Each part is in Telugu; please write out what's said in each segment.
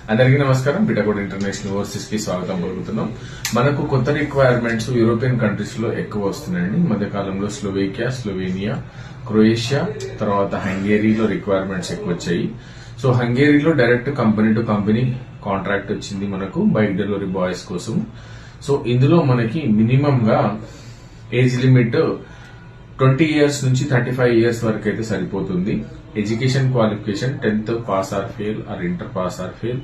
అందరికీ నమస్కారం. బిటాకోడ్ ఇంటర్నేషనల్ ఓవర్సీస్ కి స్వాగతం పలుకుతున్నాం. మనకు కొత్త రిక్వైర్మెంట్స్ యూరోపియన్ కంట్రీస్ లో ఎక్కువ వస్తున్నాయండి. మధ్య కాలంలో స్లోవేకియా, స్లోవేనియా, క్రొయేషియా, తర్వాత హంగేరీలో రిక్వైర్మెంట్స్ ఎక్కువ వచ్చాయి. సో హంగేరీలో direct company to company contract వచ్చింది మనకు బైక్ డెలివరీ బాయ్స్ కోసం. సో ఇందులో మనకి మినిమం గా ఏజ్ లిమిట్ 20 years నుంచి 35 years వరకు అయితే సరిపోతుంది. Education qualification 10th pass or fail are inter pass or fail,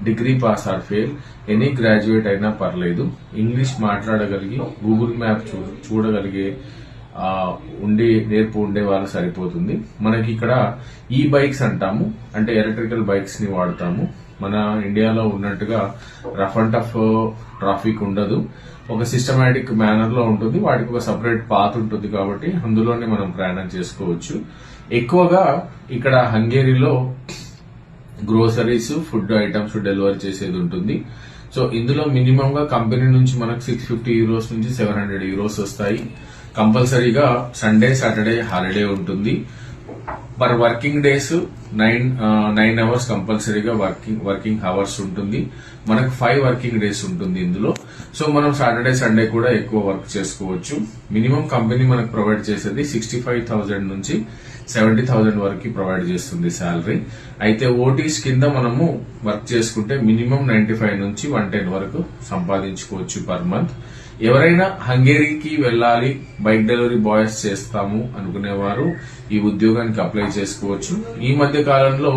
degree pass or fail, any graduate అయినా పర్లేదు. ఇంగ్లీష్ మాట్లాడగలిగి గూగుల్ మ్యాప్ చూడగలిగే నేర్పు ఉండే వాళ్ళు సరిపోతుంది. మనకి ఇక్కడ ఈ బైక్స్ అంటాము, అంటే ఎలక్ట్రికల్ బైక్స్ ని వాడతాము. మన ఇండియాలో ఉన్నట్టుగా రఫ్ అండ్ టఫ్ ట్రాఫిక్ ఉండదు, ఒక సిస్టమేటిక్ మేనర్ లో ఉంటుంది. వాటికి ఒక సపరేట్ పాత్ ఉంటుంది కాబట్టి అందులోనే మనం ప్రయాణం చేసుకోవచ్చు. ఎక్కువగా ఇక్కడ హంగేరీలో గ్రోసరీస్, ఫుడ్ ఐటమ్స్ డెలివరీ చేసేది ఉంటుంది. సో ఇందులో మినిమం గా కంపెనీ నుంచి మనకు 650 euros నుంచి 700 euros వస్తాయి. కంపల్సరీగా సండే, సాటర్డే హాలిడే ఉంటుంది. పర్ వర్కింగ్ డేస్ 9 hours కంపల్సరీగా వర్కింగ్ అవర్స్ ఉంటుంది. మనకు 5 వర్కింగ్ డేస్ ఉంటుంది ఇందులో. సో మనం సాటర్డే, సండే కూడా ఎక్కువ వర్క్ చేసుకోవచ్చు. మినిమం కంపెనీ మనకు ప్రొవైడ్ చేసేది 65,000 నుంచి 70,000 వరకు ప్రొవైడ్ చేస్తుంది శాలరీ. అయితే ఓటీస్ కింద మనము వర్క్ చేసుకుంటే మినిమం 95 నుంచి 110 వరకు సంపాదించుకోవచ్చు పర్ మంత్. ఎవరైనా హంగేరీకి వెళ్ళాలి, బైక్ డెలివరీ బాయ్స్ చేస్తాము అనుకునేవారు ఈ ఉద్యోగానికి అప్లై చేసుకోవచ్చు. ఈ మధ్య కాలంలో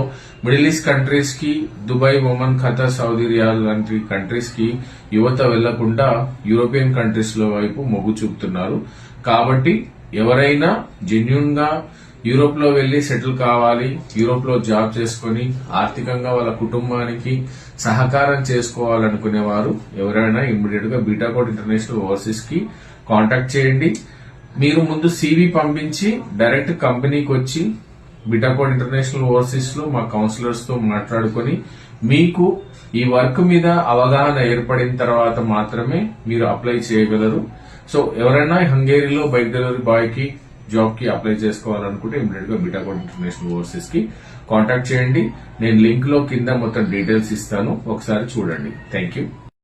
మిడిల్ ఈస్ట్ కంట్రీస్ కి, Dubai, Oman, Qatar, Saudi Riyadh లాంటి కంట్రీస్ కి యువత వెళ్లకుండా యూరోపియన్ కంట్రీస్ లో వైపు మొగ్గు చూపుతున్నారు. కాబట్టి ఎవరైనా జెన్యూన్ గా యూరోప్ లో వెళ్లి సెటిల్ కావాలి, యూరోప్ లో జాబ్ చేసుకుని ఆర్థికంగా వాళ్ళ కుటుంబానికి సహకారం చేసుకోవాలనుకునేవారు ఎవరైనా ఇమ్మీడియట్ గా బిటాకోడ్ ఇంటర్నేషనల్ ఓవర్సీస్ కి కాంటాక్ట్ చేయండి. మీరు ముందు CV పంపించి డైరెక్ట్ కంపెనీకి వచ్చి బిటాకోడ్ ఇంటర్నేషనల్ ఓవర్సీస్ లో మా కౌన్సిలర్స్ తో మాట్లాడుకుని మీకు ఈ వర్క్ మీద అవగాహన ఏర్పడిన తర్వాత మాత్రమే మీరు అప్లై చేయగలరు. సో ఎవరైనా హంగేరీలో బైక్ డెలివరీ బాయ్ కి జాబ్ కి అప్లై చేసుకోవాలనుకుంటే ఇమీడియట్ గా బిటాకోడ్ ఇంటర్నేషనల్ ఓవర్సీస్ కి కాంటాక్ట్ చేయండి. నేను లింక్ లో కింద మొత్తం డీటెయిల్స్ ఇస్తాను, ఒకసారి చూడండి. Thank you.